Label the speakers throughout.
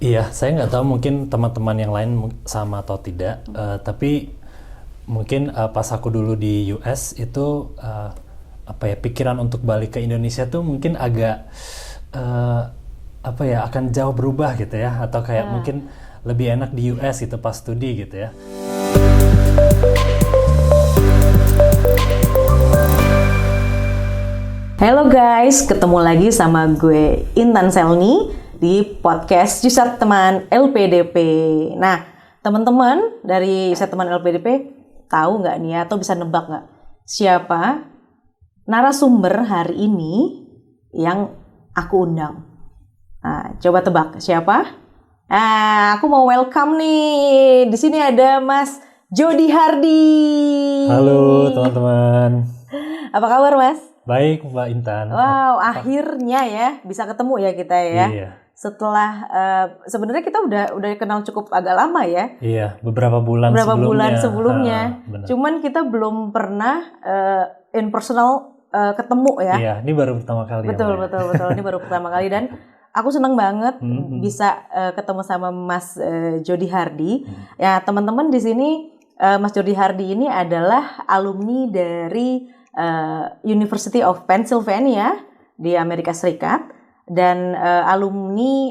Speaker 1: Iya, saya nggak tahu mungkin teman-teman yang lain sama atau tidak, tapi mungkin pas aku dulu di US itu pikiran untuk balik ke Indonesia tuh mungkin agak eh, akan jauh berubah gitu ya, atau kayak mungkin lebih enak di US gitu pas studi gitu ya.
Speaker 2: Halo guys, ketemu lagi sama gue Intan Selni di podcast Jusat Teman LPDP. Nah, teman-teman dari Jusat Teman LPDP tahu nggak nih atau bisa nebak nggak siapa narasumber hari ini yang aku undang? Nah, coba tebak siapa? Aku mau welcome nih. Di sini ada Mas Jody Hardy.
Speaker 1: Halo teman-teman.
Speaker 2: Apa kabar Mas?
Speaker 1: Baik Mbak Intan.
Speaker 2: Wow, akhirnya ya bisa ketemu ya kita ya.
Speaker 1: Iya.
Speaker 2: Setelah sebenarnya kita udah kenal cukup agak lama ya.
Speaker 1: Iya, beberapa bulan
Speaker 2: sebelumnya. Cuman kita belum pernah in personal ketemu ya.
Speaker 1: Iya, ini baru pertama kali.
Speaker 2: Betul. Ini baru pertama kali dan aku senang banget bisa ketemu sama Mas Jody Hardy. Ya, teman-teman di sini Mas Jody Hardy ini adalah alumni dari University of Pennsylvania di Amerika Serikat dan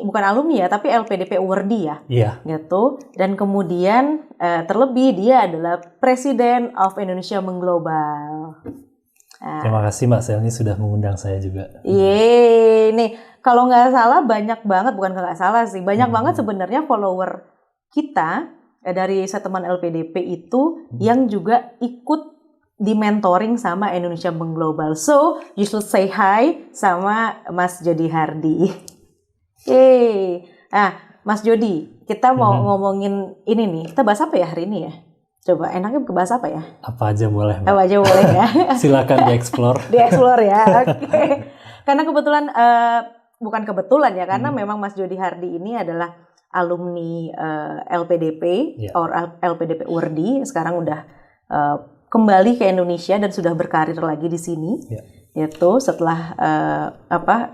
Speaker 2: bukan alumni ya tapi LPDP Awardee ya.
Speaker 1: Iya.
Speaker 2: Gitu. Dan kemudian terlebih dia adalah President of Indonesia Mengglobal.
Speaker 1: Terima kasih Mbak Selni sudah mengundang saya juga.
Speaker 2: Yeay, nih kalau nggak salah banyak banget, bukan nggak salah sih, banyak banget sebenarnya follower kita dari teman LPDP itu yang juga ikut di mentoring sama Indonesia Mengglobal. So, you should say hi sama Mas Jody Hardy. Yeay. Nah, Mas Jody, kita mau ngomongin ini nih. Kita bahas apa ya hari ini ya? Coba enaknya bahas apa ya?
Speaker 1: Apa aja boleh, Mbak.
Speaker 2: Apa aja boleh ya.
Speaker 1: Silakan dieksplor.
Speaker 2: Dieksplor ya. Oke. Karena kebetulan bukan kebetulan ya, karena memang Mas Jody Hardy ini adalah alumni LPDP or LPDP Awardee. Sekarang udah kembali ke Indonesia dan sudah berkarir lagi di sini. Itu setelah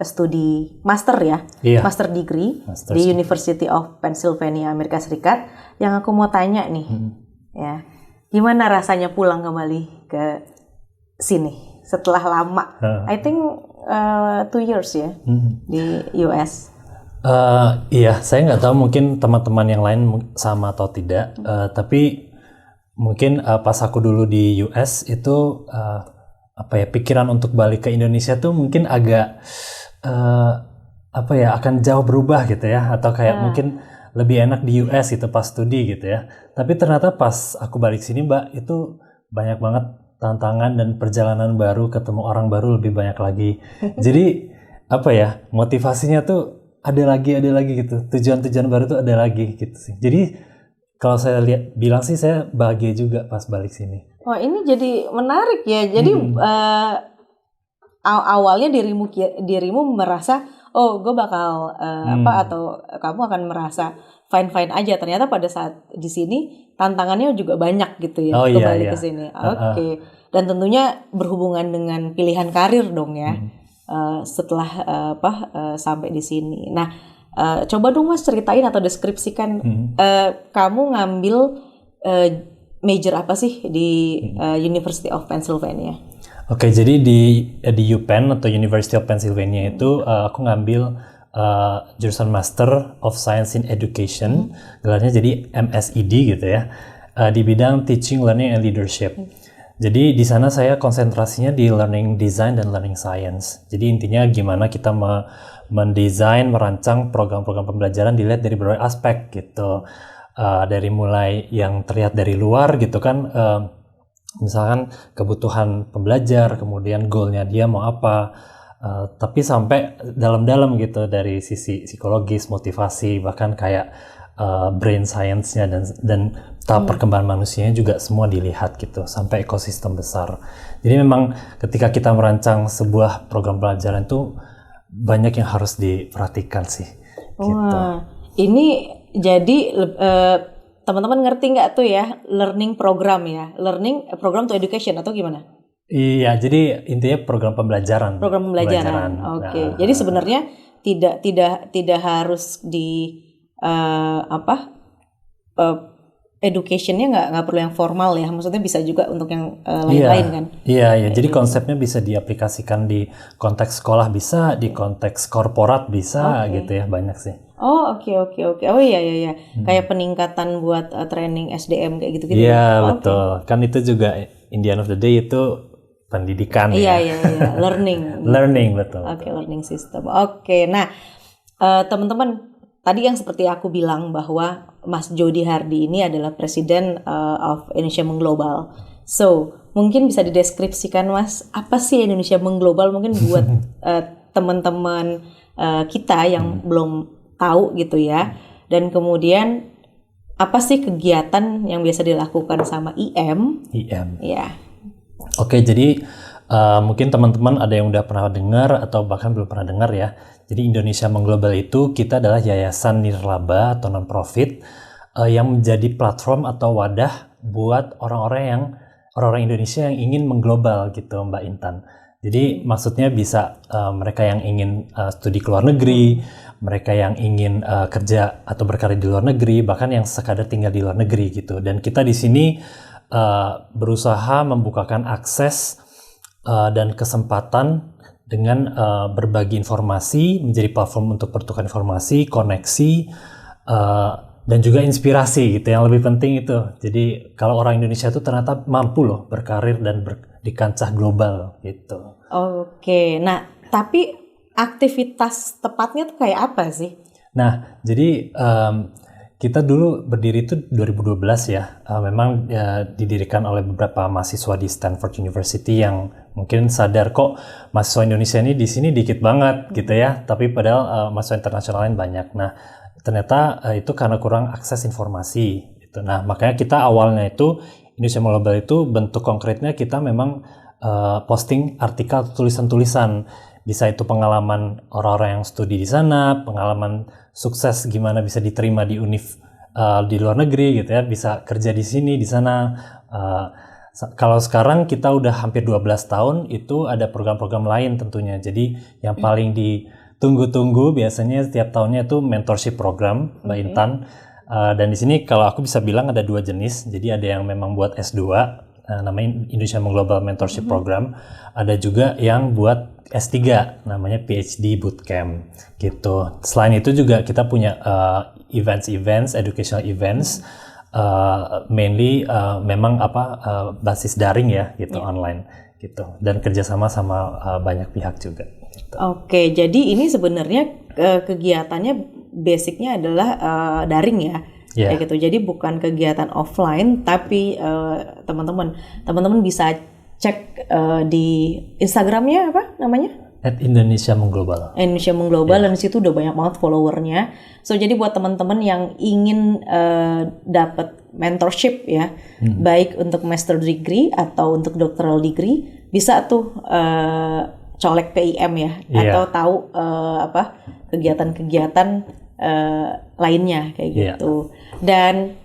Speaker 2: studi master ya, master degree di University of Pennsylvania Amerika Serikat. Yang aku mau tanya nih, ya, gimana rasanya pulang kembali ke sini setelah lama? I think 2 years ya di US.
Speaker 1: Iya, saya nggak tahu mungkin teman-teman yang lain sama atau tidak, tapi mungkin pas aku dulu di US itu pikiran untuk balik ke Indonesia tuh mungkin agak akan jauh berubah gitu ya, atau kayak mungkin lebih enak di US gitu pas studi gitu ya. Tapi ternyata pas aku balik sini Mbak, itu banyak banget tantangan dan perjalanan baru, ketemu orang baru lebih banyak lagi. Jadi motivasinya tuh ada lagi gitu, tujuan-tujuan baru tuh ada lagi gitu sih. Jadi kalau saya bilang sih saya bahagia juga pas balik sini.
Speaker 2: Wah, ini jadi menarik ya. Jadi awalnya dirimu merasa gue bakal atau kamu akan merasa fine aja. Ternyata pada saat di sini tantangannya juga banyak gitu ya. Kembali ke sini. Oke. Dan tentunya berhubungan dengan pilihan karir dong ya. Setelah sampai di sini. Nah, coba dong Mas ceritain atau deskripsikan kamu ngambil major apa sih di University of Pennsylvania?
Speaker 1: Oke, jadi di UPenn atau University of Pennsylvania itu aku ngambil jurusan Master of Science in Education, gelarnya jadi MSED gitu ya, di bidang Teaching, Learning, and Leadership. Jadi di sana saya konsentrasinya di Learning Design dan Learning Science. Jadi intinya gimana kita mendesain, merancang program-program pembelajaran dilihat dari berbagai aspek gitu. Dari mulai yang terlihat dari luar gitu kan, misalkan kebutuhan pembelajar, kemudian goalnya dia mau apa, tapi sampai dalam-dalam gitu dari sisi psikologis, motivasi, bahkan kayak brain science-nya dan tahap perkembangan manusianya juga semua dilihat gitu, sampai ekosistem besar. Jadi memang ketika kita merancang sebuah program pelajaran itu banyak yang harus diperhatikan sih. Gitu.
Speaker 2: Ini jadi teman-teman ngerti nggak tuh ya learning program ya, learning program to education atau gimana?
Speaker 1: Iya, jadi intinya program pembelajaran.
Speaker 2: Program pembelajaran. Oke. Jadi sebenarnya tidak harus di educationnya nggak perlu yang formal ya, maksudnya bisa juga untuk yang lain-lain kan.
Speaker 1: Iya. Jadi konsepnya bisa diaplikasikan di konteks sekolah bisa, di konteks korporat bisa gitu ya, banyak sih.
Speaker 2: Oke. Oh iya. Kayak peningkatan buat training SDM kayak gitu-gitu.
Speaker 1: Iya, betul. Kan itu juga in the end of the day itu pendidikan ya.
Speaker 2: Iya. Learning.
Speaker 1: Learning, betul.
Speaker 2: Oke, learning system. Oke. Nah, teman-teman, tadi yang seperti aku bilang bahwa Mas Jody Hardy ini adalah Presiden of Indonesia Mengglobal. So, mungkin bisa dideskripsikan Mas, apa sih Indonesia Mengglobal mungkin buat teman-teman kita yang belum tahu gitu ya. Dan kemudian apa sih kegiatan yang biasa dilakukan sama IM? Ya.
Speaker 1: Oke, jadi mungkin teman-teman ada yang udah pernah dengar atau bahkan belum pernah dengar ya. Jadi Indonesia Mengglobal itu kita adalah yayasan nirlaba atau non-profit yang menjadi platform atau wadah buat orang-orang Indonesia yang ingin mengglobal gitu, Mbak Intan. Jadi maksudnya bisa mereka yang ingin studi ke luar negeri, mereka yang ingin kerja atau berkarya di luar negeri, bahkan yang sekadar tinggal di luar negeri gitu. Dan kita di sini berusaha membukakan akses dan kesempatan dengan berbagi informasi, menjadi platform untuk pertukaran informasi, koneksi, dan juga inspirasi gitu. Yang lebih penting itu. Jadi kalau orang Indonesia itu ternyata mampu loh berkarir dan di kancah global gitu.
Speaker 2: Oke, nah tapi aktivitas tepatnya tuh kayak apa sih?
Speaker 1: Nah, jadi kita dulu berdiri itu 2012 ya. Memang didirikan oleh beberapa mahasiswa di Stanford University yang mungkin sadar kok mahasiswa Indonesia ini di sini dikit banget gitu ya. Tapi padahal mahasiswa internasional lain banyak. Nah, ternyata itu karena kurang akses informasi gitu. Nah, makanya kita awalnya itu Indonesia Mengglobal itu bentuk konkretnya kita memang posting artikel atau tulisan-tulisan. Bisa itu pengalaman orang-orang yang studi di sana, pengalaman sukses gimana bisa diterima di univ di luar negeri gitu ya, bisa kerja di sini, di sana. Kalau sekarang kita udah hampir 12 tahun, itu ada program-program lain tentunya. Jadi yang paling ditunggu-tunggu biasanya setiap tahunnya itu mentorship program, Mbak Intan. Dan di sini kalau aku bisa bilang ada 2 jenis. Jadi ada yang memang buat S2, namanya Indonesia Mengglobal Mentorship Program. Ada juga yang buat S3, namanya PhD Bootcamp gitu. Selain itu juga kita punya events, educational events, mainly memang basis daring ya gitu, online gitu. Dan kerjasama sama banyak pihak juga. Gitu.
Speaker 2: Oke, jadi ini sebenarnya kegiatannya basicnya adalah daring ya. Kayak gitu. Jadi bukan kegiatan offline, tapi teman-teman bisa cek di Instagramnya apa namanya?
Speaker 1: @Indonesia Mengglobal.
Speaker 2: Indonesia Mengglobal, dan di situ udah banyak banget followernya. So jadi buat teman-teman yang ingin dapat mentorship ya, baik untuk master degree atau untuk doctoral degree, bisa tuh colek ke IM ya, atau tahu kegiatan-kegiatan lainnya kayak gitu. Dan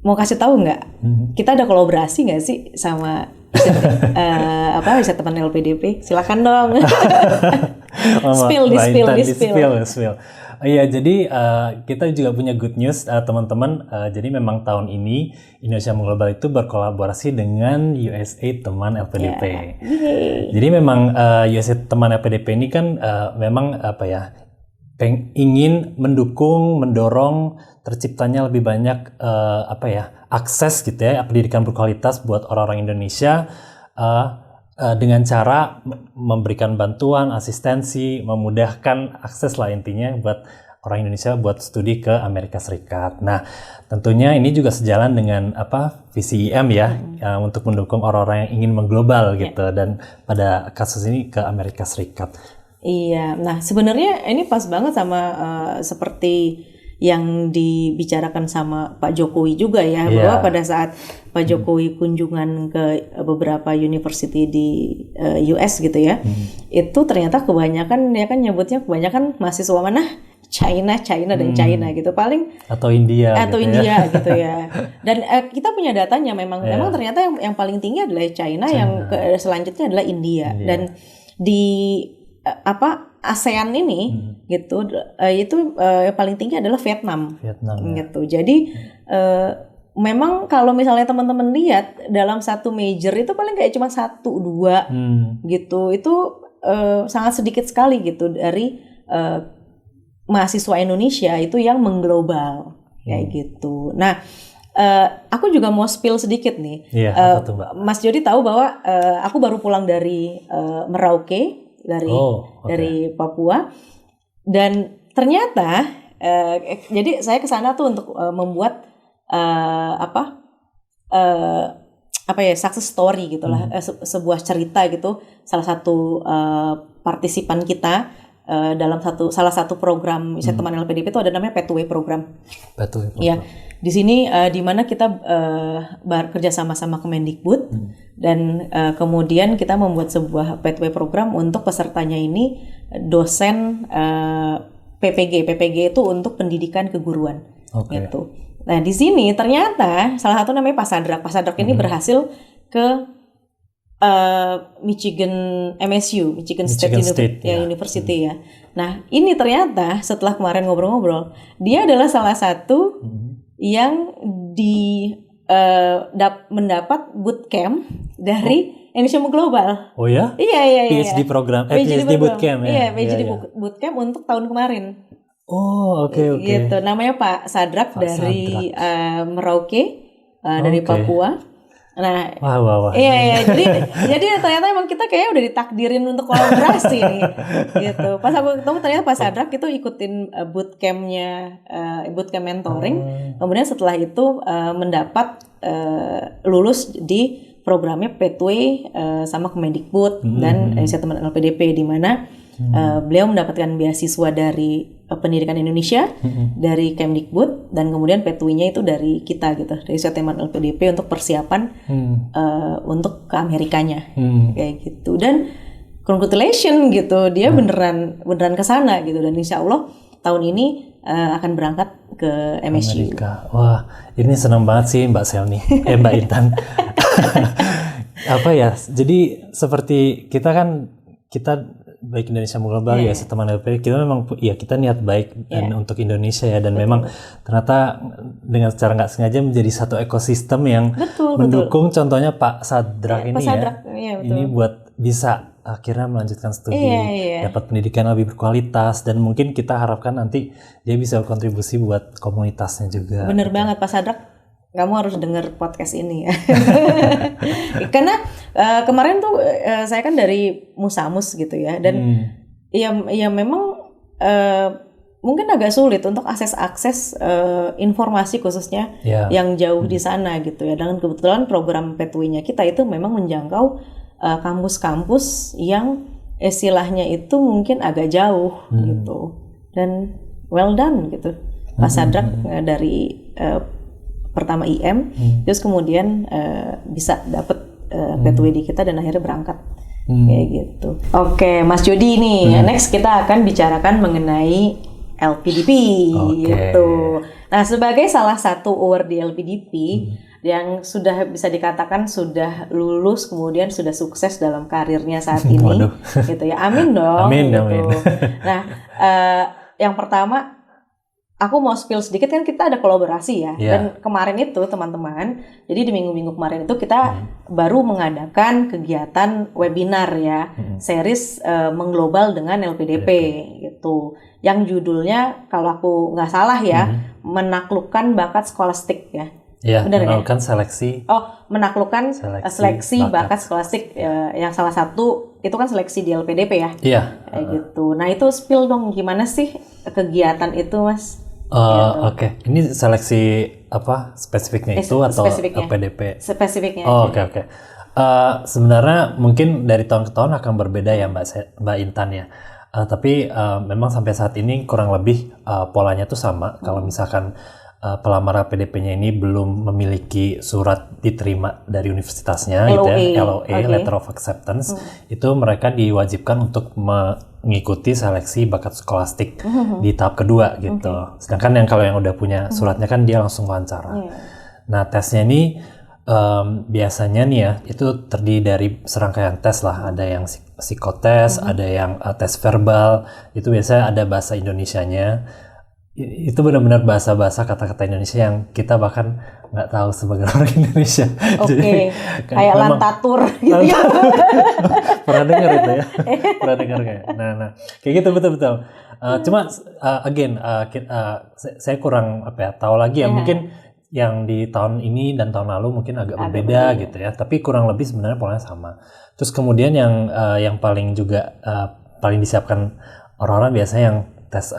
Speaker 2: mau kasih tahu nggak, kita ada kolaborasi nggak sih sama teman LPDP? Silakan dong. Spill.
Speaker 1: Iya, jadi kita juga punya good news teman-teman. Jadi memang tahun ini Indonesia Mengglobal itu berkolaborasi dengan USAID Teman LPDP. Jadi memang USAID Teman LPDP ini kan memang ingin mendukung, mendorong terciptanya lebih banyak akses gitu ya, pendidikan berkualitas buat orang-orang Indonesia dengan cara memberikan bantuan, asistensi, memudahkan akses lah intinya buat orang Indonesia buat studi ke Amerika Serikat. Nah, tentunya ini juga sejalan dengan visi IM ya, untuk mendukung orang-orang yang ingin mengglobal gitu, dan pada kasus ini ke Amerika Serikat.
Speaker 2: Iya, nah sebenarnya ini pas banget sama seperti yang dibicarakan sama Pak Jokowi juga ya, bahwa pada saat Pak Jokowi kunjungan ke beberapa university di US gitu ya, itu ternyata kebanyakan, ya kan nyebutnya kebanyakan mahasiswa mana? China dan China gitu, paling
Speaker 1: atau India
Speaker 2: gitu ya. Dan kita punya datanya, memang ternyata yang paling tinggi adalah China. Yang selanjutnya adalah India. Dan di ASEAN ini gitu itu paling tinggi adalah Vietnam gitu. Jadi memang kalau misalnya teman-teman lihat dalam satu major itu paling kayak cuma 1-2 gitu. Itu sangat sedikit sekali gitu dari mahasiswa Indonesia itu yang mengglobal kayak gitu. Nah, aku juga mau spill sedikit nih. Mas Jody tahu bahwa aku baru pulang dari Merauke dari Papua, dan ternyata jadi saya ke sana tuh untuk membuat success story gitulah, sebuah cerita gitu. Salah satu partisipan kita dalam salah satu program teman LPDP itu ada namanya Pathway program. Ya. Di sini di mana kita bekerja sama-sama Kemendikbud dan kemudian kita membuat sebuah pathway program untuk pesertanya ini dosen PPG. PPG itu untuk pendidikan keguruan. Gitu. Nah, di sini ternyata salah satu namanya Pak Sadrak. Pak Sadrak ini berhasil ke Michigan State University ya. Nah, ini ternyata setelah kemarin ngobrol-ngobrol, dia adalah salah satu yang mendapat bootcamp dari Indonesia Global.
Speaker 1: Oh ya?
Speaker 2: Iya.
Speaker 1: PhD program, PhD bootcamp ya?
Speaker 2: Iya, PhD bootcamp untuk tahun kemarin.
Speaker 1: Oh, oke.
Speaker 2: Gitu, namanya Pak Sadrak dari Merauke, dari Papua. Nah,
Speaker 1: wah.
Speaker 2: Iya. Jadi ternyata emang kita kayaknya udah ditakdirin untuk kolaborasi nih, gitu. Pas aku ketemu ternyata Pak Sadrak itu ikutin bootcamp mentoring. Kemudian setelah itu mendapat lulus di programnya Pathway sama Kemendikbud dan teman LPDP, di mana beliau mendapatkan beasiswa dari pendidikan Indonesia, dari Kemdikbud, dan kemudian Pathway-nya itu dari kita gitu, dari teman LPDP untuk persiapan untuk ke Amerikanya kayak gitu. Dan congratulations gitu, dia beneran ke sana gitu, dan insya Allah tahun ini akan berangkat ke MSU.
Speaker 1: Amerika. Wah, ini senang banget sih Mbak Selni, Mbak Intan. Jadi seperti kita baik Indonesia Global teman LP, kita memang kita niat baik dan untuk Indonesia ya, dan memang ternyata dengan secara nggak sengaja menjadi satu ekosistem yang mendukung. Contohnya Pak Sadrak ini ini buat bisa akhirnya melanjutkan studi, dapat pendidikan lebih berkualitas, dan mungkin kita harapkan nanti dia bisa berkontribusi buat komunitasnya juga.
Speaker 2: Bener banget Pak Sadrak. Kamu harus dengar podcast ini ya. Karena kemarin tuh saya kan dari Musamus gitu ya, dan ya memang mungkin agak sulit untuk akses informasi khususnya yang jauh di sana gitu ya. Dan kebetulan program Pathway-nya kita itu memang menjangkau kampus-kampus yang istilahnya itu mungkin agak jauh gitu. Dan well done gitu, Pak Sadrak dari pertama IM, terus kemudian bisa dapet Pathway di kita dan akhirnya berangkat kayak gitu. Oke, Mas Jody nih, next kita akan bicarakan mengenai LPDP gitu. Nah, sebagai salah satu award di LPDP yang sudah bisa dikatakan sudah lulus kemudian sudah sukses dalam karirnya saat ini, gitu ya. Amin dong.
Speaker 1: Amin.
Speaker 2: Nah, yang pertama, aku mau spill sedikit, kan kita ada kolaborasi ya. Dan kemarin itu teman-teman, jadi di minggu-minggu kemarin itu kita baru mengadakan kegiatan webinar ya, series mengglobal dengan LPDP gitu. Yang judulnya kalau aku nggak salah ya, menaklukkan bakat skolastik ya.
Speaker 1: Iya, menaklukkan seleksi.
Speaker 2: Menaklukkan seleksi bakat skolastik, yang salah satu itu kan seleksi di LPDP ya.
Speaker 1: Iya.
Speaker 2: Kayak gitu. Nah, itu spill dong, gimana sih kegiatan itu, Mas?
Speaker 1: Oke. Ini seleksi apa spesifiknya itu atau LPDP?
Speaker 2: Spesifiknya.
Speaker 1: Oke. Sebenarnya mungkin dari tahun ke tahun akan berbeda ya Mbak Intan ya. Tapi memang sampai saat ini kurang lebih polanya tuh sama. Kalau misalkan pelamar LPDP-nya ini belum memiliki surat diterima dari universitasnya,
Speaker 2: LOA,
Speaker 1: gitu ya, LOA, Letter of Acceptance, itu mereka diwajibkan untuk mengikuti seleksi bakat skolastik di tahap kedua gitu. Sedangkan kalau yang udah punya suratnya kan dia langsung wawancara. Nah, tesnya ini Biasanya nih ya, itu terdiri dari serangkaian tes lah. Ada yang psikotes, ada yang tes verbal. Itu biasanya ada bahasa Indonesianya. Itu benar-benar bahasa-bahasa kata-kata Indonesia yang kita bahkan nggak tahu sebagai orang Indonesia.
Speaker 2: Oke, kayak lantatur gitu ya.
Speaker 1: Pernah dengar itu ya? Pernah dengar kayak. Nah, kayak gitu betul-betul. Cuma saya kurang tahu lagi ya. Mungkin yang di tahun ini dan tahun lalu mungkin agak berbeda gitu ya. Tapi kurang lebih sebenarnya polanya sama. Terus kemudian yang paling juga paling disiapkan orang-orang biasanya yang tes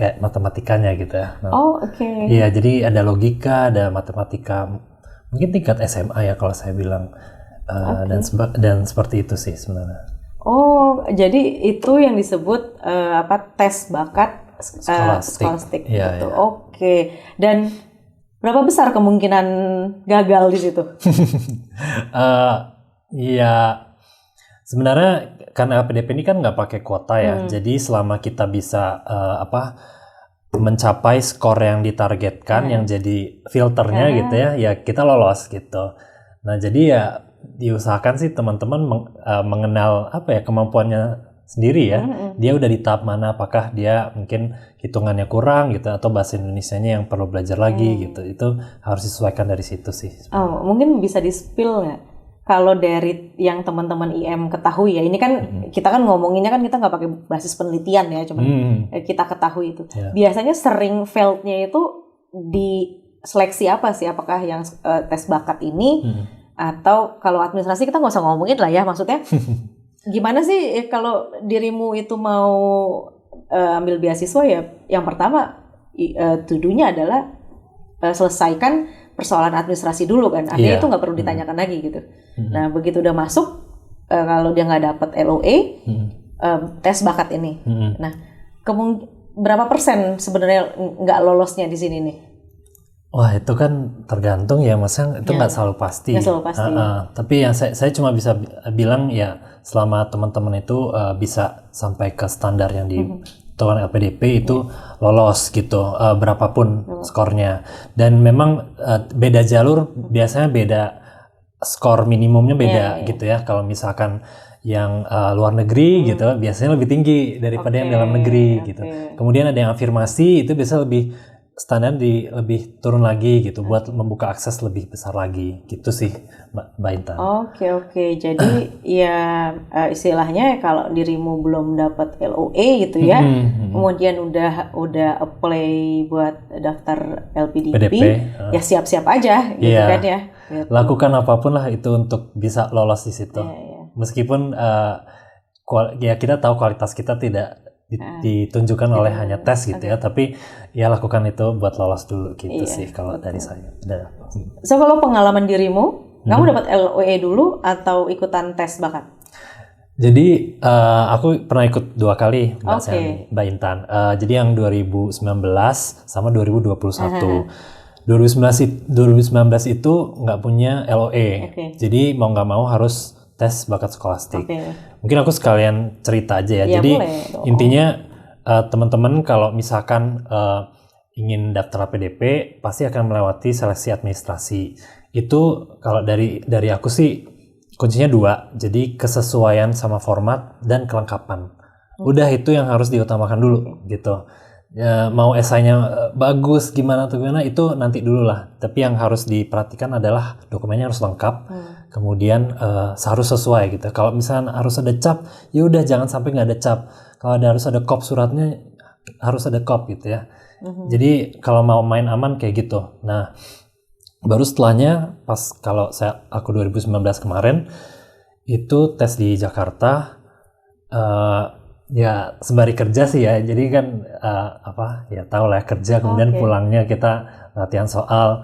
Speaker 1: kayak matematikanya gitu ya. Nah,
Speaker 2: oke.
Speaker 1: Iya, jadi ada logika, ada matematika, mungkin tingkat SMA ya kalau saya bilang, dan seperti itu sih sebenarnya.
Speaker 2: Oh, jadi itu yang disebut tes bakat skolastik gitu.
Speaker 1: Ya.
Speaker 2: Oke. Dan berapa besar kemungkinan gagal di situ?
Speaker 1: Ya. Sebenarnya karena LPDP ini kan nggak pakai kuota ya, jadi selama kita bisa mencapai skor yang ditargetkan, yang jadi filternya gitu ya kita lolos gitu. Nah jadi ya diusahakan sih teman-teman mengenal kemampuannya sendiri ya. Dia udah di tahap mana, apakah dia mungkin hitungannya kurang gitu atau bahasa Indonesianya yang perlu belajar lagi gitu. Itu harus disesuaikan dari situ sih.
Speaker 2: Oh, mungkin bisa di-spill nggak? Kalau dari yang teman-teman IM ketahui ya, ini kan kita kan ngomonginnya kan kita nggak pakai basis penelitian ya, cuman kita ketahui itu. Biasanya sering failed-nya itu di seleksi apa sih? Apakah yang tes bakat ini atau kalau administrasi kita nggak usah ngomongin lah ya, maksudnya gimana sih kalau dirimu itu mau ambil beasiswa ya? Yang pertama to-do-nya adalah selesaikan persoalan administrasi dulu kan, artinya itu nggak perlu ditanyakan lagi gitu. Nah begitu udah masuk, kalau dia nggak dapat LOE, tes bakat ini. Nah berapa persen sebenarnya nggak lolosnya di sini nih?
Speaker 1: Wah itu kan tergantung ya, maksudnya itu nggak selalu pasti.
Speaker 2: Nggak selalu pasti.
Speaker 1: Tapi yang saya cuma bisa bilang ya selama teman-teman itu bisa sampai ke standar yang di tahun LPDP itu lolos gitu, berapapun skornya. Dan memang beda jalur, biasanya beda skor minimumnya beda gitu ya. Kalau misalkan yang luar negeri gitu, biasanya lebih tinggi daripada yang dalam negeri gitu. Kemudian ada yang afirmasi, itu biasanya lebih standar lebih turun lagi gitu, buat membuka akses lebih besar lagi gitu sih Mbak Intan.
Speaker 2: Oke. Jadi ya istilahnya kalau dirimu belum dapat LOE gitu ya, kemudian udah apply buat daftar LPDP, ya siap-siap aja gitu kan ya. Gitu.
Speaker 1: Lakukan apapun lah itu untuk bisa lolos di situ. Meskipun ya kita tahu kualitas kita tidak ditunjukkan oleh hanya tes gitu ya, tapi ya lakukan itu buat lolos dulu gitu sih kalau dari saya.
Speaker 2: So kalau pengalaman dirimu, kamu dapat LOE dulu atau ikutan tes bakat?
Speaker 1: Jadi aku pernah ikut 2 kali Mbak Intan. Jadi yang 2019 sama 2021. 2019 itu nggak punya LOE, jadi mau nggak mau harus tes bakat skolastik. Mungkin aku sekalian cerita aja ya. Jadi intinya teman-teman kalau misalkan ingin daftar LPDP pasti akan melewati seleksi administrasi. Itu kalau dari aku sih kuncinya 2. Jadi kesesuaian sama format dan kelengkapan. Udah itu yang harus diutamakan dulu gitu. Ya, mau esainya bagus gimana itu nanti dulu lah. Tapi yang harus diperhatikan adalah dokumennya harus lengkap. Kemudian harus sesuai gitu. Kalau misalnya harus ada cap, ya udah jangan sampai nggak ada cap. Kalau harus ada kop suratnya, harus ada kop gitu ya. Jadi kalau mau main aman kayak gitu. Nah, baru setelahnya pas aku 2019 kemarin itu tes di Jakarta. Ya sembari kerja sih ya, jadi kan tahu lah kerja, kemudian pulangnya kita latihan soal.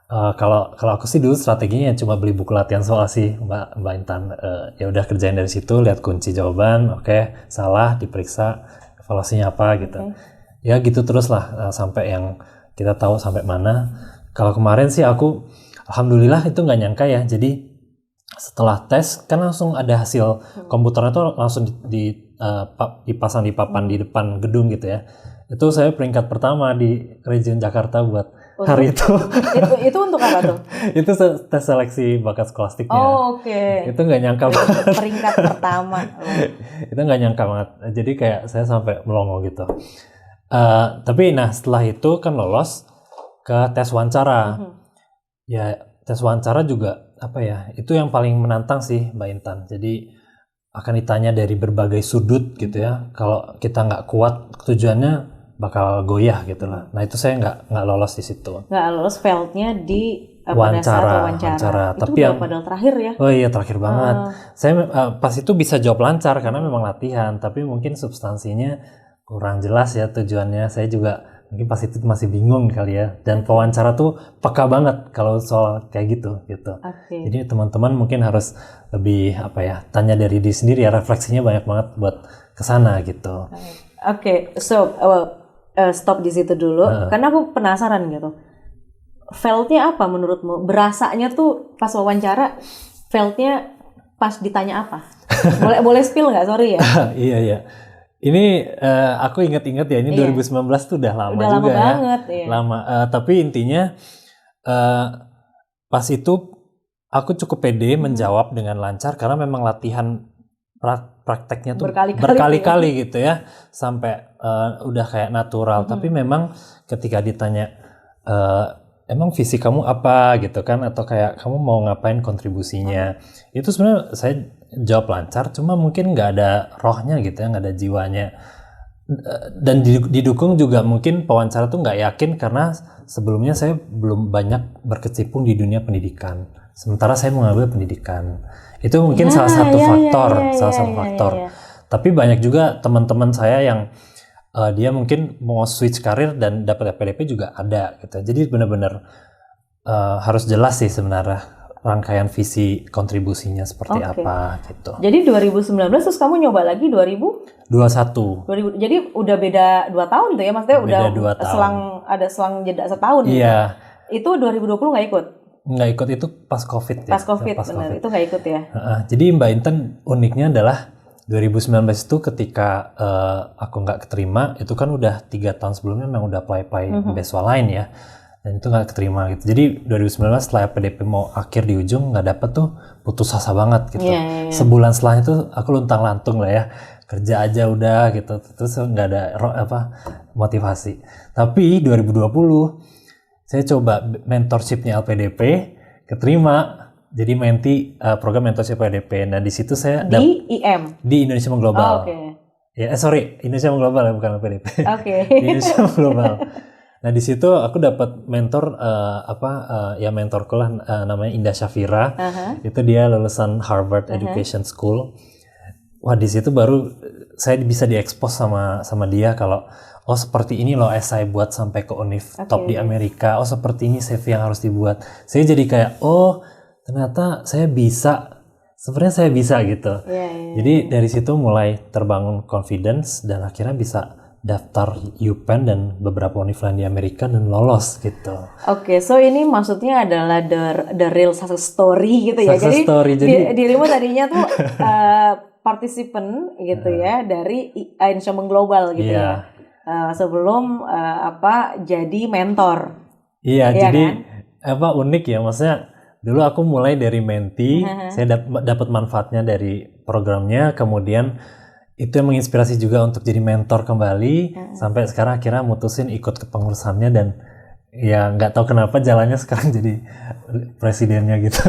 Speaker 1: Kalau aku sih dulu strateginya cuma beli buku latihan soal sih Mbak Intan. Ya udah kerjain dari situ, lihat kunci jawaban, oke, salah diperiksa evaluasinya apa gitu. Ya gitu terus lah sampai yang kita tahu sampai mana. Kalau kemarin sih aku alhamdulillah itu nggak nyangka ya, jadi setelah tes kan langsung ada hasil komputernya tuh langsung dipasang di papan di depan gedung gitu ya. Itu saya peringkat pertama di region Jakarta buat hari itu.
Speaker 2: Itu untuk apa tuh?
Speaker 1: Itu tes seleksi bakat skolastiknya.
Speaker 2: Oh, oke.
Speaker 1: Itu nggak nyangka banget.
Speaker 2: Peringkat pertama.
Speaker 1: Itu nggak nyangka banget. Jadi kayak saya sampai melongo gitu. Tapi nah setelah itu kan lolos ke tes wawancara. Ya tes wawancara juga apa ya? Itu yang paling menantang sih Mbak Intan. Jadi akan ditanya dari berbagai sudut gitu ya. Kalau kita nggak kuat tujuannya bakal goyah gitu lah. Nah itu saya nggak lolos di situ.
Speaker 2: Nggak lolos veldnya di
Speaker 1: wawancara.
Speaker 2: Itu
Speaker 1: Tapi yang
Speaker 2: padahal terakhir ya.
Speaker 1: Oh iya terakhir banget. Saya pas itu bisa jawab lancar karena memang latihan. Tapi mungkin substansinya kurang jelas ya tujuannya. Saya juga mungkin pas itu masih bingung kali ya. Dan pewawancara tuh peka banget kalau soal kayak gitu.
Speaker 2: Okay.
Speaker 1: Jadi teman-teman mungkin harus lebih tanya dari diri sendiri ya, refleksinya banyak banget buat kesana gitu.
Speaker 2: Oke, so stop di situ dulu karena aku penasaran gitu. Veldnya apa menurutmu? Berasanya tuh pas wawancara, veldnya pas ditanya apa? boleh spill nggak? Sorry ya.
Speaker 1: Iya. Ini aku ingat-ingat ya, ini 2019 tuh udah lama juga ya.
Speaker 2: Banget, iya.
Speaker 1: Lama. Tapi intinya pas itu aku cukup pede menjawab dengan lancar karena memang latihan prakteknya tuh berkali-kali gitu ya, sampai udah kayak natural. Tapi memang ketika ditanya emang visi kamu apa gitu kan, atau kayak kamu mau ngapain kontribusinya, itu sebenarnya saya jawab lancar, cuma mungkin nggak ada rohnya gitu ya, nggak ada jiwanya. Dan didukung juga mungkin pewawancara tuh nggak yakin karena sebelumnya saya belum banyak berkecimpung di dunia pendidikan, sementara saya mau ngambil pendidikan. Itu mungkin salah satu faktor. Tapi banyak juga teman-teman saya yang dia mungkin mau switch karir dan dapat LPDP juga ada gitu. Jadi benar-benar harus jelas sih sebenarnya rangkaian visi kontribusinya seperti apa gitu.
Speaker 2: Jadi 2019 terus kamu nyoba lagi 2021. Jadi udah beda 2 tahun tuh ya, maksudnya
Speaker 1: beda
Speaker 2: udah selang jeda setahun.
Speaker 1: Iya.
Speaker 2: Gitu. Itu 2020 nggak ikut?
Speaker 1: Nggak ikut, itu pas COVID ya.
Speaker 2: Pas COVID. Itu nggak ikut ya.
Speaker 1: Jadi Mbak Intan uniknya adalah 2019 itu ketika aku nggak keterima, itu kan udah 3 tahun sebelumnya memang udah apply beasiswa lain ya, dan itu nggak keterima gitu. Jadi 2019 setelah PDP mau akhir di ujung nggak dapet tuh, putus asa banget gitu. Sebulan setelahnya tuh aku luntang-lantung lah ya, kerja aja udah gitu, terus nggak ada motivasi. Tapi 2020 saya coba mentorshipnya LPDP, keterima. Jadi menti program mentorship LPDP. Nah di situ saya
Speaker 2: di IM,
Speaker 1: di Indonesia Mengglobal. Ya Indonesia Mengglobal ya, bukan LPDP. Di Indonesia Mengglobal. Nah di situ aku dapat mentor mentorku lah, namanya Indah Syafira. Itu dia lulusan Harvard Education School. Wah di situ baru saya bisa diekspos sama dia kalau seperti ini loh essay buat sampai ke univ top di Amerika. Seperti ini CV yang harus dibuat. Saya jadi kayak ternyata saya bisa. Sebenarnya saya bisa gitu. Jadi dari situ mulai terbangun confidence dan akhirnya bisa daftar UPenn dan beberapa univ lain di Amerika dan lolos gitu.
Speaker 2: So ini maksudnya adalah the real success story gitu ya. Jadi dirimu tadinya tuh partisipan gitu ya dari Indonesia Mengglobal gitu ya. Sebelum jadi mentor.
Speaker 1: Iya, jadi kan? Unik ya, maksudnya dulu aku mulai dari menti, saya dapat manfaatnya dari programnya, kemudian itu yang menginspirasi juga untuk jadi mentor kembali, sampai sekarang akhirnya mutusin ikut ke pengurusannya dan ya nggak tahu kenapa jalannya sekarang jadi presidennya gitu.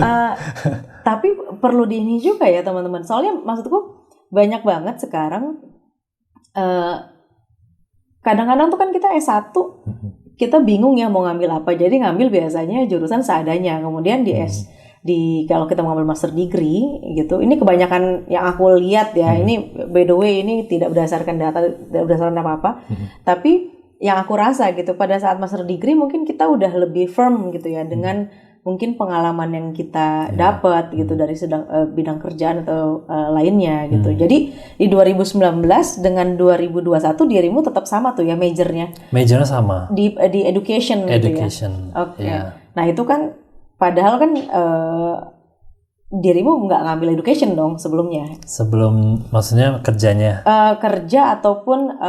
Speaker 2: Tapi perlu di ini juga ya teman-teman, soalnya maksudku banyak banget sekarang. Kadang-kadang tuh kan kita S1, kita bingung ya mau ngambil apa. Jadi ngambil biasanya jurusan seadanya. Kemudian kalau kita mau ngambil master degree gitu, ini kebanyakan yang aku lihat ya, ini by the way ini tidak berdasarkan data, tidak berdasarkan apa-apa. Tapi yang aku rasa gitu, pada saat master degree mungkin kita udah lebih firm gitu ya, dengan mungkin pengalaman yang kita dapat gitu dari bidang kerjaan atau lainnya gitu. Jadi di 2019 dengan 2021 dirimu tetap sama tuh ya majornya?
Speaker 1: Majornya sama.
Speaker 2: Di education gitu ya?
Speaker 1: Nah
Speaker 2: itu kan padahal kan dirimu nggak ngambil education dong sebelumnya?
Speaker 1: Sebelum, maksudnya kerjanya?
Speaker 2: Kerja ataupun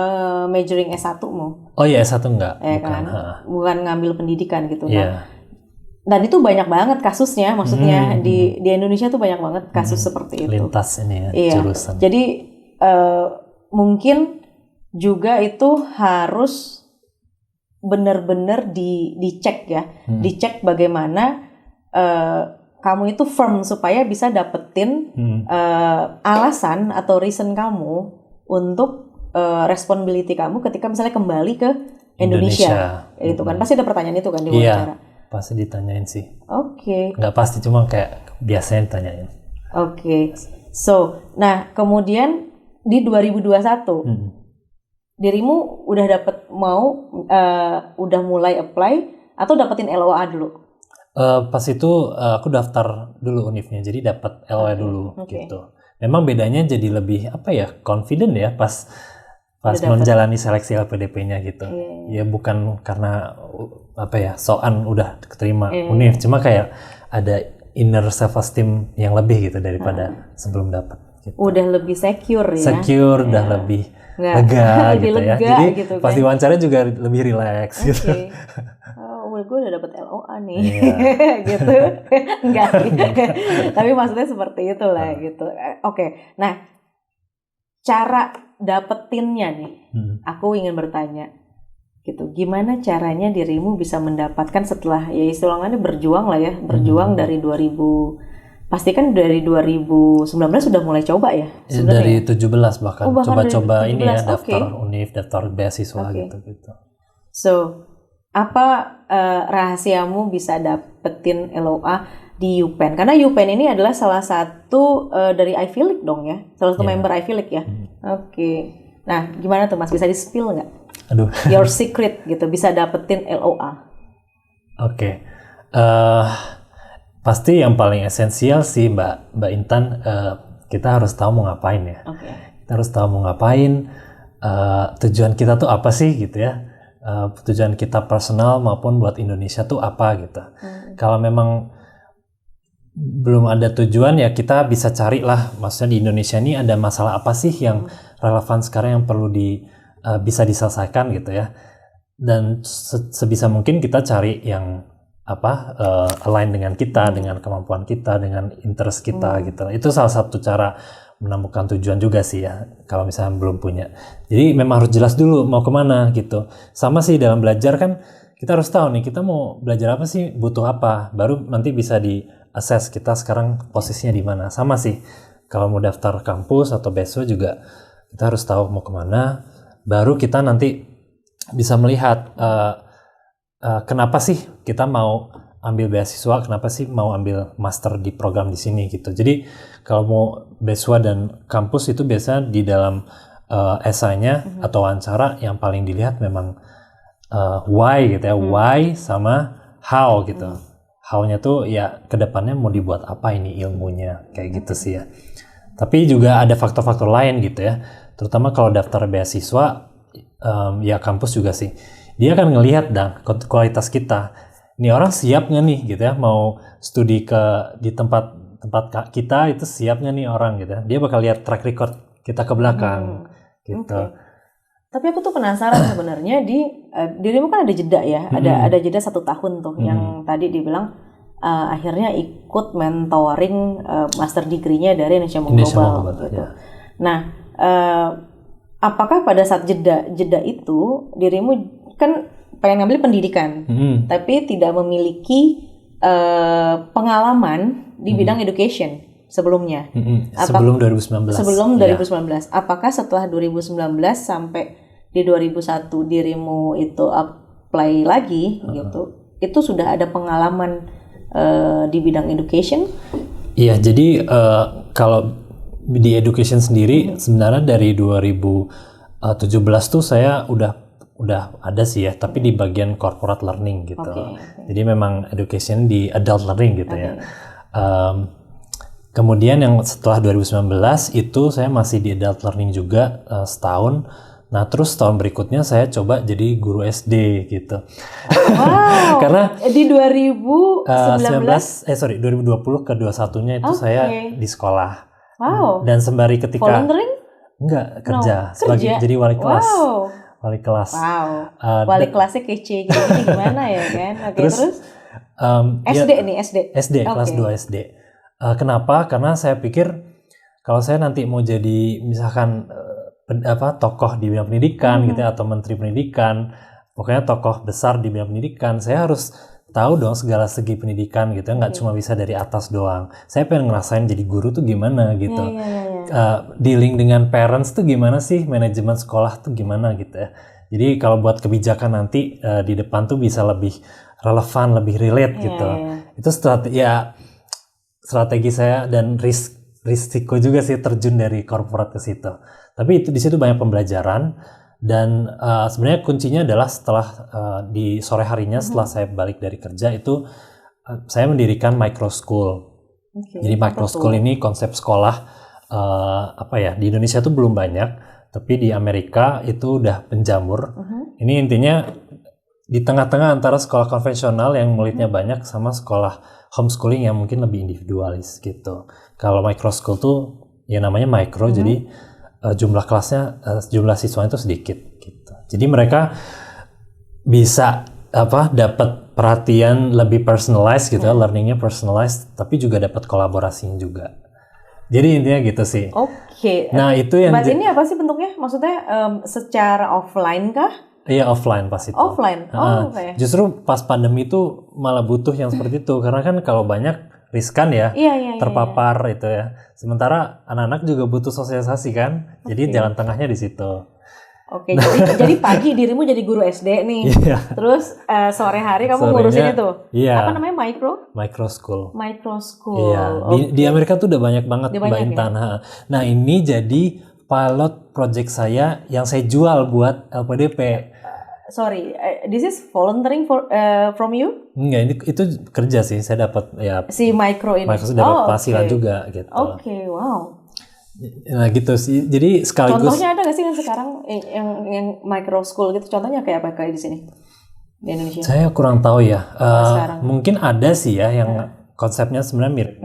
Speaker 2: majoring S1mu?
Speaker 1: Oh iya, S1 enggak.
Speaker 2: Ya
Speaker 1: bukan.
Speaker 2: Kan? Bukan ngambil pendidikan gitu.
Speaker 1: Yeah.
Speaker 2: Dan itu banyak banget kasusnya, maksudnya di Indonesia tuh banyak banget kasus seperti itu.
Speaker 1: Lintas ini ya,
Speaker 2: iya.
Speaker 1: jurusan.
Speaker 2: Jadi mungkin juga itu harus benar-benar dicek ya, dicek bagaimana kamu itu firm supaya bisa dapetin alasan atau reason kamu untuk responsibility kamu ketika misalnya kembali ke Indonesia. Itu kan pasti ada pertanyaan itu kan di wawancara.
Speaker 1: Iya. Pasti ditanyain sih.
Speaker 2: Oke.
Speaker 1: Nggak pasti, cuma kayak biasanya ditanyain.
Speaker 2: Oke. So, nah kemudian di 2021, dirimu udah dapet udah mulai apply atau dapetin LOA dulu?
Speaker 1: Pas itu aku daftar dulu UNIF-nya, jadi dapat LOA dulu gitu. Memang bedanya jadi lebih confident ya pas menjalani seleksi LPDP-nya gitu. Ya bukan karena soan udah keterima UNIF, cuma kayak ada inner self esteem yang lebih gitu daripada sebelum dapat gitu.
Speaker 2: Udah lebih secure ya.
Speaker 1: Secure, udah lebih lega gitu ya. Jadi gitu, pas diwawancara juga lebih relax gitu.
Speaker 2: Gue udah dapet LOA nih, gitu. Enggak. Tapi maksudnya seperti itulah gitu. Oke. Nah, cara dapetinnya nih, aku ingin bertanya gitu. Gimana caranya dirimu bisa mendapatkan setelah ya istilahnya berjuang lah ya, berjuang dari 2000, pasti kan dari 2019 sudah mulai coba ya?
Speaker 1: Dari 17 bahkan coba-coba ini ya, daftar UNIF, daftar beasiswa gitu.
Speaker 2: So, apa rahasiamu bisa dapetin LOA di UPenn? Karena UPenn ini adalah salah satu dari Ivy League dong ya, salah satu member Ivy League ya. Oke. Nah, gimana tuh Mas? Bisa di-spill nggak?
Speaker 1: Aduh.
Speaker 2: Your secret gitu, bisa dapetin LOA.
Speaker 1: Oke. Pasti yang paling esensial sih Mbak Intan, kita harus tahu mau ngapain ya. Kita harus tahu mau ngapain, tujuan kita tuh apa sih gitu ya. Tujuan kita personal maupun buat Indonesia tuh apa gitu. Kalau memang belum ada tujuan ya kita bisa cari lah, maksudnya di Indonesia ini ada masalah apa sih yang relevan sekarang yang perlu bisa diselesaikan gitu ya. Dan sebisa mungkin kita cari yang align dengan kita, dengan kemampuan kita, dengan interest kita gitu. Itu salah satu cara menemukan tujuan juga sih ya, kalau misalnya belum punya. Jadi memang harus jelas dulu mau kemana gitu. Sama sih dalam belajar kan, kita harus tahu nih kita mau belajar apa sih, butuh apa, baru nanti bisa di-assess kita sekarang posisinya di mana. Sama sih, kalau mau daftar kampus atau beasiswa juga kita harus tahu mau kemana, baru kita nanti bisa melihat kenapa sih kita mau ambil beasiswa, kenapa sih mau ambil master di program di sini gitu. Jadi kalau mau beasiswa dan kampus itu biasa di dalam essay-nya atau wawancara yang paling dilihat memang why gitu ya, why sama how gitu. How-nya tuh ya kedepannya mau dibuat apa ini ilmunya, kayak gitu sih ya. Tapi juga ada faktor-faktor lain gitu ya, terutama kalau daftar beasiswa ya kampus juga sih. Dia akan ngelihat kualitas kita. Ini orang siap nggak nih gitu ya, mau studi di tempat kita itu siap nggak nih orang gitu ya. Dia bakal lihat track record kita ke belakang gitu.
Speaker 2: Tapi aku tuh penasaran sebenarnya dirimu kan ada jeda ya, ada jeda 1 tahun tuh yang tadi dibilang akhirnya ikut mentoring master degree-nya dari Indonesia Global gitu. Ya. Nah, apakah pada saat jeda itu dirimu kan pengen ngambil pendidikan, tapi tidak memiliki pengalaman di bidang education sebelumnya.
Speaker 1: Sebelum 2019.
Speaker 2: Sebelum 2019. Apakah setelah 2019 sampai di 2001 dirimu itu apply lagi gitu, itu sudah ada pengalaman di bidang education?
Speaker 1: Iya, jadi kalau di education sendiri sebenarnya dari 2017 tuh saya udah ada sih ya, tapi di bagian corporate learning gitu. Jadi memang education di adult learning gitu ya. Kemudian yang setelah 2019 itu saya masih di adult learning juga setahun, Nah, terus tahun berikutnya saya coba jadi guru SD gitu.
Speaker 2: Wow.
Speaker 1: Karena
Speaker 2: di 2019
Speaker 1: 2020 ke 21-nya itu saya di sekolah.
Speaker 2: Wow.
Speaker 1: Dan sembari ketika
Speaker 2: volunteering?
Speaker 1: Enggak, kerja sebagai
Speaker 2: kerja.
Speaker 1: jadi wali kelas.
Speaker 2: Wow.
Speaker 1: Wali kelas.
Speaker 2: Wow. Wali kelasnya kece gini gimana ya kan? Oke, terus SD nih, SD.
Speaker 1: Kelas 2 SD. Kenapa? Karena saya pikir kalau saya nanti mau jadi misalkan tokoh di bidang pendidikan gitu ya, atau menteri pendidikan, pokoknya tokoh besar di bidang pendidikan, saya harus tahu dong segala segi pendidikan gitu ya, nggak cuma bisa dari atas doang. Saya pengen ngerasain jadi guru tuh gimana gitu. Dealing dengan parents tuh gimana sih, manajemen sekolah tuh gimana gitu ya. Jadi kalau buat kebijakan nanti di depan tuh bisa lebih relevan, lebih relate gitu. Itu strategi saya dan risiko juga sih terjun dari korporat ke situ. Tapi itu di situ banyak pembelajaran dan sebenarnya kuncinya adalah setelah di sore harinya setelah saya balik dari kerja itu saya mendirikan micro school. Jadi micro school ini konsep sekolah di Indonesia itu belum banyak, tapi di Amerika itu udah penjamur. Ini intinya di tengah-tengah antara sekolah konvensional yang muridnya banyak sama sekolah homeschooling yang mungkin lebih individualis gitu. Kalau micro school tuh ya namanya micro, jadi jumlah kelasnya, jumlah siswanya itu sedikit gitu. Jadi mereka bisa dapat perhatian lebih personalized gitu ya, learningnya personalized, tapi juga dapat kolaborasinya juga. Jadi intinya gitu sih.
Speaker 2: Oke.
Speaker 1: Nah itu yang.
Speaker 2: Berarti ini apa sih bentuknya? Maksudnya secara offline kah?
Speaker 1: Iya offline pas itu.
Speaker 2: Offline. Okay.
Speaker 1: Justru pas pandemi itu malah butuh yang seperti itu karena kan kalau banyak riskan ya, terpapar itu ya. Sementara anak-anak juga butuh sosialisasi kan, jadi jalan tengahnya di situ.
Speaker 2: Oke, jadi pagi dirimu jadi guru SD nih, terus sore hari kamu ngurusin itu. Apa namanya
Speaker 1: Micro school.
Speaker 2: Micro school.
Speaker 1: Iya, di Amerika tuh udah banyak banget Mbak Intan. Ya? Nah ini jadi pilot project saya yang saya jual buat LPDP.
Speaker 2: Sorry, this is volunteering from you?
Speaker 1: Enggak, ini itu kerja sih. Saya dapat ya.
Speaker 2: Si micro ini.
Speaker 1: Micro dapat penghasilan juga gitu.
Speaker 2: Oke, wow.
Speaker 1: Nah gitu sih. Jadi sekaligus.
Speaker 2: Contohnya ada nggak sih yang sekarang yang micro school gitu? Contohnya kayak apa kayak di sini di Indonesia?
Speaker 1: Saya kurang tahu ya. Mungkin ada sih ya yang konsepnya sebenarnya mirip.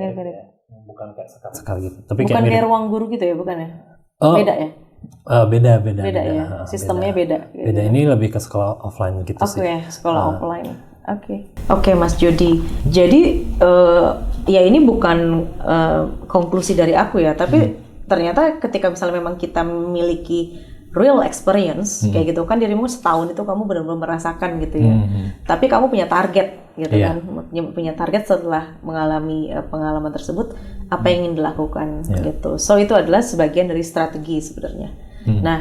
Speaker 1: Bukan kayak sekali gitu. Tapi
Speaker 2: bukan kayak ruang guru gitu ya, bukan ya? Beda ya?
Speaker 1: Beda
Speaker 2: ya. Sistemnya beda.
Speaker 1: Beda ini lebih ke sekolah offline gitu sih.
Speaker 2: Oke, sekolah offline. Oke, Mas Jody. Jadi ya ini bukan konklusi dari aku ya, tapi ternyata ketika misalnya memang kita memiliki real experience kayak gitu kan, dirimu setahun itu kamu benar-benar merasakan gitu ya. Tapi kamu punya target gitu kan, punya target setelah mengalami pengalaman tersebut apa yang ingin dilakukan gitu. So itu adalah sebagian dari strategi sebenarnya. Nah,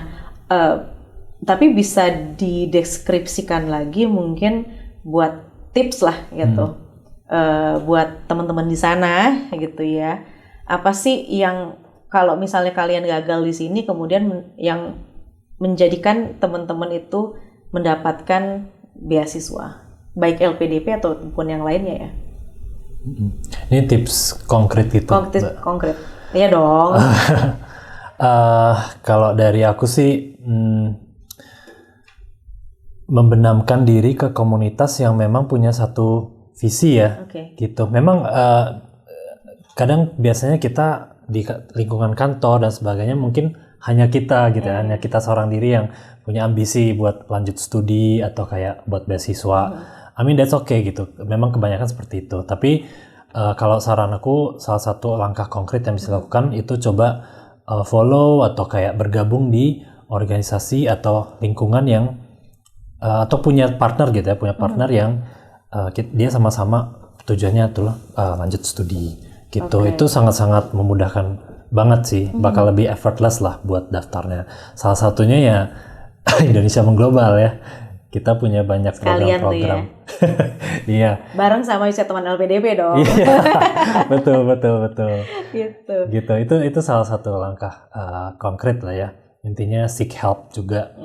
Speaker 2: tapi bisa dideskripsikan lagi mungkin buat tips lah gitu, buat teman-teman di sana gitu ya. Apa sih yang kalau misalnya kalian gagal di sini kemudian yang menjadikan teman-teman itu mendapatkan beasiswa, baik LPDP ataupun yang lainnya ya.
Speaker 1: Ini tips konkret gitu.
Speaker 2: Konkret. Iya dong.
Speaker 1: Kalau dari aku sih membenamkan diri ke komunitas yang memang punya satu visi ya. Gitu. Memang kadang biasanya kita di lingkungan kantor dan sebagainya mungkin hanya kita gitu ya, hanya kita seorang diri yang punya ambisi buat lanjut studi atau kayak buat beasiswa. I mean that's okay gitu. Memang kebanyakan seperti itu. Tapi kalau saran aku salah satu langkah konkret yang bisa dilakukan itu coba follow atau kayak bergabung di organisasi atau lingkungan yang atau punya partner gitu ya, punya partner yang dia sama-sama tujuannya tuh lanjut studi gitu. Itu sangat-sangat memudahkan banget sih, bakal lebih effortless lah buat daftarnya. Salah satunya ya Indonesia Mengglobal ya. Kita punya banyak program-program. Iya.
Speaker 2: Bareng sama teman LPDP dong.
Speaker 1: Iya. betul. Gitu. Itu salah satu langkah konkret lah ya. Intinya seek help juga.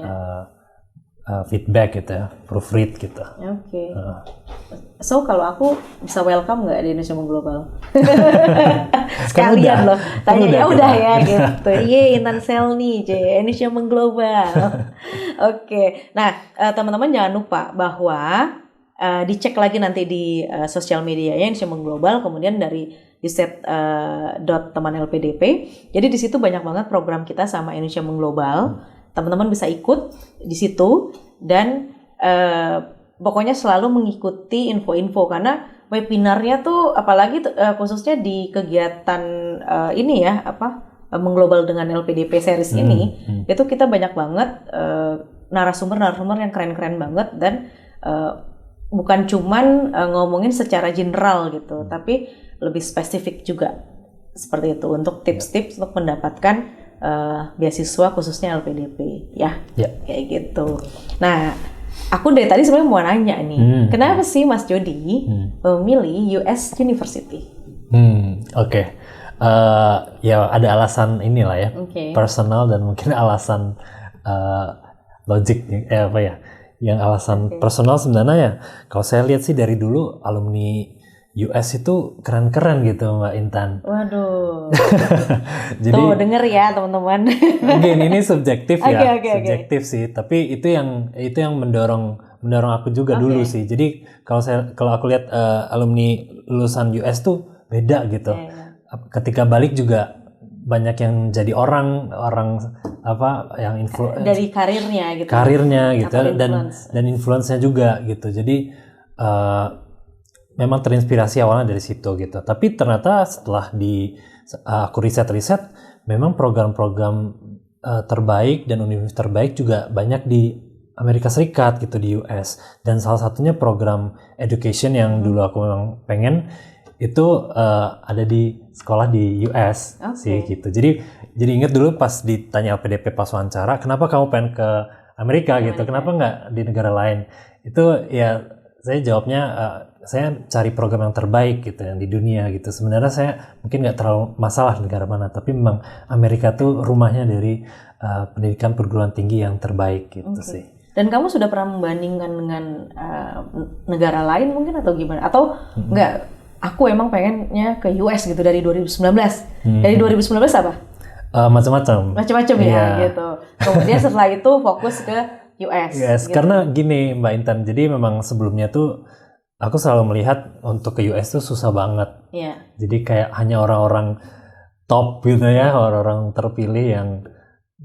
Speaker 1: feedback gitu ya, proofread gitu.
Speaker 2: Oke. So kalau aku bisa welcome nggak di Indonesia Mengglobal? Sekalian loh, tanya udah ya gitu. Intan Selni, Indonesia Mengglobal. Oke. Nah teman-teman jangan lupa bahwa dicek lagi nanti di sosial medianya Indonesia Mengglobal, kemudian dari set .teman LPDP. Jadi di situ banyak banget program kita sama Indonesia Mengglobal. Teman-teman bisa ikut di situ dan pokoknya selalu mengikuti info-info karena webinarnya tuh apalagi khususnya di kegiatan ini ya mengglobal dengan LPDP series ini itu kita banyak banget narasumber yang keren-keren banget dan bukan cuman ngomongin secara general gitu tapi lebih spesifik juga seperti itu untuk tips-tips untuk mendapatkan beasiswa khususnya LPDP ya kayak gitu. Nah aku dari tadi sebenarnya mau nanya nih kenapa sih Mas Jody memilih US University?
Speaker 1: Oke. Ya ada alasan inilah ya personal dan mungkin alasan logik yang alasan personal sebenarnya ya kalau saya lihat sih dari dulu alumni US itu keren-keren gitu Mbak Intan.
Speaker 2: Waduh. Jadi tuh denger ya teman-teman.
Speaker 1: Mungkin ini subjektif ya, subjektif sih. Tapi itu yang mendorong aku juga dulu sih. Jadi kalau aku lihat alumni lulusan US tuh beda gitu. Ketika balik juga banyak yang jadi orang yang
Speaker 2: dari karirnya gitu.
Speaker 1: Karirnya gitu dan influence-nya juga gitu. Jadi memang terinspirasi awalnya dari situ gitu. Tapi ternyata setelah aku riset memang program-program terbaik dan universitas terbaik juga banyak di Amerika Serikat gitu di US. Dan salah satunya program education yang dulu aku memang pengen itu ada di sekolah di US sih gitu. Jadi ingat dulu pas ditanya LPDP pas wawancara, kenapa kamu pengen ke Amerika gitu? Kenapa nggak di negara lain? Itu ya saya jawabnya saya cari program yang terbaik gitu yang di dunia gitu. Sebenarnya saya mungkin nggak terlalu masalah negara mana, tapi memang Amerika tuh rumahnya dari pendidikan perguruan tinggi yang terbaik gitu sih.
Speaker 2: Dan kamu sudah pernah membandingkan dengan negara lain mungkin atau gimana? Atau nggak? Aku emang pengennya ke US gitu dari 2019. Dari 2019 apa?
Speaker 1: Macam-macam
Speaker 2: ya gitu. Kemudian setelah itu fokus ke US.
Speaker 1: Gitu. Karena gini Mbak Intan, jadi memang sebelumnya tuh aku selalu melihat untuk ke US tuh susah banget. Jadi kayak hanya orang-orang top gitu ya, orang-orang terpilih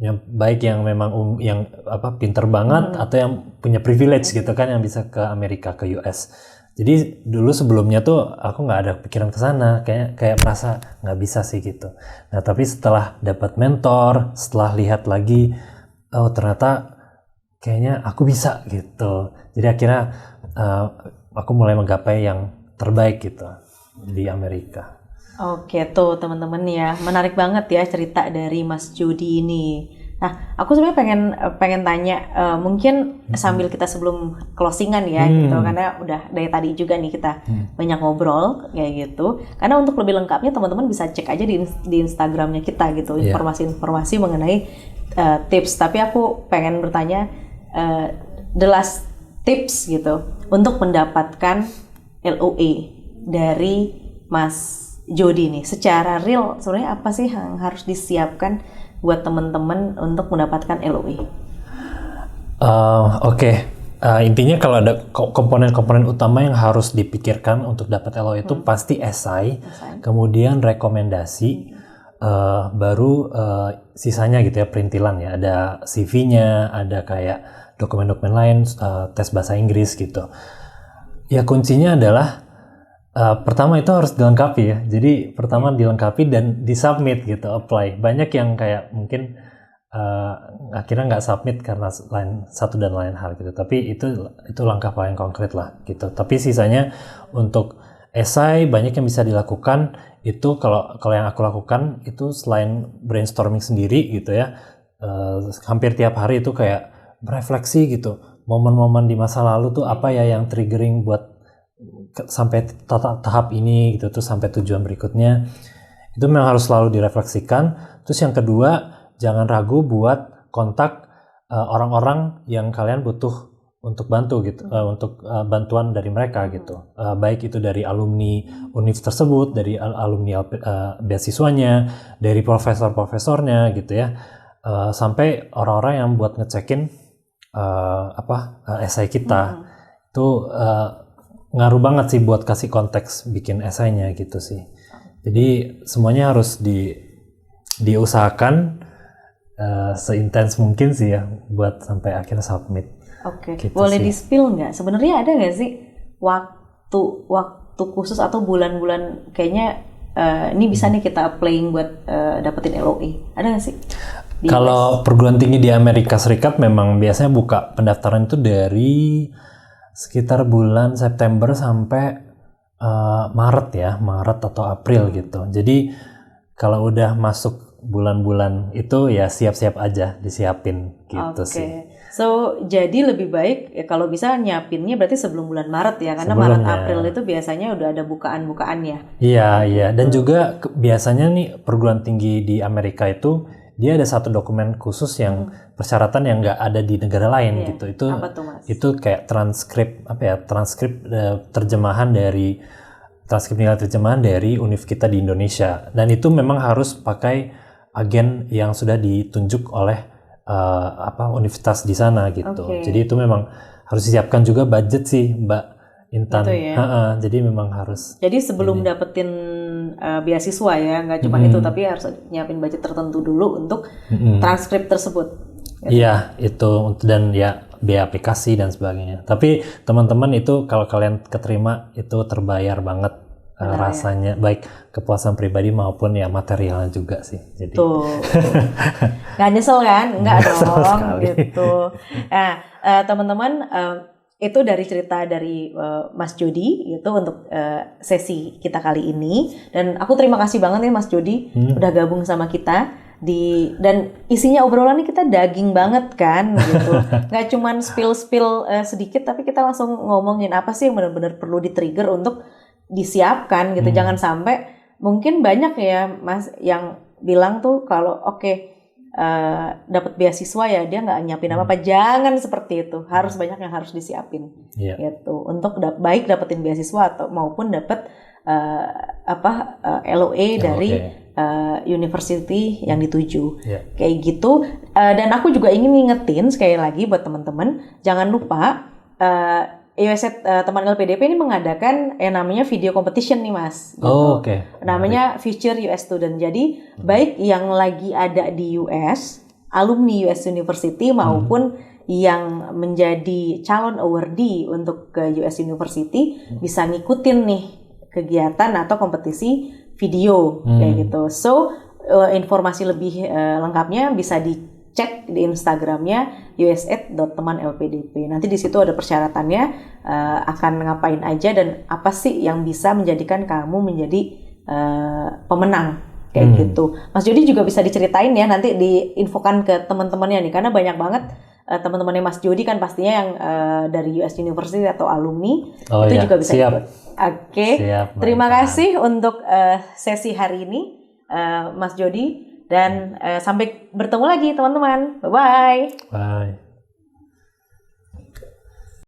Speaker 1: yang baik yang memang yang pinter banget atau yang punya privilege gitu kan yang bisa ke Amerika, ke US. Jadi dulu sebelumnya tuh aku nggak ada pikiran ke sana, kayak merasa nggak bisa sih gitu. Nah tapi setelah dapat mentor, setelah lihat lagi, oh ternyata kayaknya aku bisa gitu. Jadi akhirnya aku mulai menggapai yang terbaik gitu di Amerika.
Speaker 2: Oke tuh teman-teman ya, menarik banget ya cerita dari Mas Jody ini. Nah, aku sebenarnya pengen tanya, mungkin sambil kita sebelum closingan ya gitu, karena udah dari tadi juga nih kita banyak ngobrol kayak gitu. Karena untuk lebih lengkapnya teman-teman bisa cek aja di Instagramnya kita gitu, informasi-informasi mengenai tips. Tapi aku pengen bertanya the last tips gitu untuk mendapatkan LOE dari Mas Jody nih. Secara real sebenarnya apa sih yang harus disiapkan buat teman-teman untuk mendapatkan LOE?
Speaker 1: Intinya kalau ada komponen-komponen utama yang harus dipikirkan untuk dapat LOE itu pasti esai, kemudian rekomendasi, baru sisanya gitu ya perintilan ya. Ada CV-nya, ada kayak dokumen-dokumen lain, tes bahasa Inggris gitu. Ya kuncinya adalah pertama itu harus dilengkapi ya. Jadi pertama dilengkapi dan disubmit gitu, apply. Banyak yang kayak mungkin akhirnya nggak submit karena satu dan lain hal gitu. Tapi itu langkah paling konkret lah gitu. Tapi sisanya untuk esai banyak yang bisa dilakukan. Itu kalau yang aku lakukan itu selain brainstorming sendiri gitu ya, hampir tiap hari itu kayak berefleksi gitu. Momen-momen di masa lalu tuh apa ya yang triggering buat sampai tahap ini gitu, terus sampai tujuan berikutnya itu memang harus selalu direfleksikan. Terus yang kedua, jangan ragu buat kontak orang-orang yang kalian butuh untuk bantu gitu, untuk bantuan dari mereka gitu, baik itu dari alumni univ tersebut, dari alumni beasiswanya, dari profesor-profesornya gitu ya, sampai orang-orang yang buat ngecekin esai kita itu ngaruh banget sih buat kasih konteks bikin esainya gitu sih. Jadi semuanya harus diusahakan seintens mungkin sih ya buat sampai akhirnya submit.
Speaker 2: Oke,
Speaker 1: gitu
Speaker 2: boleh
Speaker 1: sih.
Speaker 2: di-spill nggak? Sebenarnya ada nggak sih waktu khusus atau bulan-bulan kayaknya ini bisa nih kita applying buat dapetin LOE? Ada nggak sih?
Speaker 1: Kalau perguruan tinggi di Amerika Serikat memang biasanya buka pendaftaran itu dari sekitar bulan September sampai Maret atau April gitu. Jadi kalau udah masuk bulan-bulan itu ya siap-siap aja, disiapin gitu sih.
Speaker 2: So, jadi lebih baik ya kalau bisa nyiapinnya berarti sebelum bulan Maret ya, karena Maret April itu biasanya udah ada bukaan-bukaannya.
Speaker 1: Iya. Dan juga biasanya nih perguruan tinggi di Amerika itu dia ada satu dokumen khusus yang persyaratan yang nggak ada di negara lain gitu.
Speaker 2: Apa tuh, Mas?
Speaker 1: Itu kayak transkrip nilai terjemahan dari univ kita di Indonesia. Dan itu memang harus pakai agen yang sudah ditunjuk oleh universitas di sana gitu. Jadi itu memang harus disiapkan juga budget sih, Mbak Intan.
Speaker 2: Gitu ya?
Speaker 1: Jadi memang harus.
Speaker 2: Jadi sebelum dapetin beasiswa ya, nggak cuma itu, tapi harus nyiapin budget tertentu dulu untuk transkrip tersebut.
Speaker 1: Iya, itu dan ya biaya aplikasi dan sebagainya. Tapi teman-teman itu kalau kalian keterima itu terbayar banget. Rasanya baik kepuasan pribadi maupun ya materialnya juga sih. Jadi
Speaker 2: tuh nggak nyesel kan? Nggak dong gitu. Nah teman-teman itu dari cerita dari Mas Jody itu untuk sesi kita kali ini, dan aku terima kasih banget nih Mas Jody udah gabung sama kita dan isinya obrolannya kita daging banget kan gitu. Nggak cuman spill sedikit, tapi kita langsung ngomongin apa sih yang benar-benar perlu di-trigger untuk disiapkan gitu. Jangan sampai, mungkin banyak ya Mas yang bilang tuh kalau dapat beasiswa ya dia nggak nyiapin apa-apa. Jangan seperti itu, harus banyak yang harus disiapin gitu untuk baik dapetin beasiswa atau maupun dapat LOE dari university yang dituju kayak gitu. Dan aku juga ingin ngingetin sekali lagi buat teman-teman, jangan lupa USED teman LPDP ini mengadakan yang namanya video competition nih Mas. Gitu. Namanya Future US Student. Jadi baik yang lagi ada di US, alumni US University maupun yang menjadi calon awardee untuk ke US University bisa ngikutin nih kegiatan atau kompetisi video kayak gitu. So informasi lebih lengkapnya bisa dicek di Instagramnya used.temanlpdp. Nanti di situ ada persyaratannya, akan ngapain aja dan apa sih yang bisa menjadikan kamu menjadi pemenang kayak gitu. Mas Jody juga bisa diceritain ya, nanti diinfokan ke teman-temannya nih, karena banyak banget teman-temannya Mas Jody kan pastinya yang dari US University atau alumni juga bisa ikut. Terima kasih untuk sesi hari ini Mas Jody. Dan sampai bertemu lagi teman-teman. Bye-bye.
Speaker 1: Bye.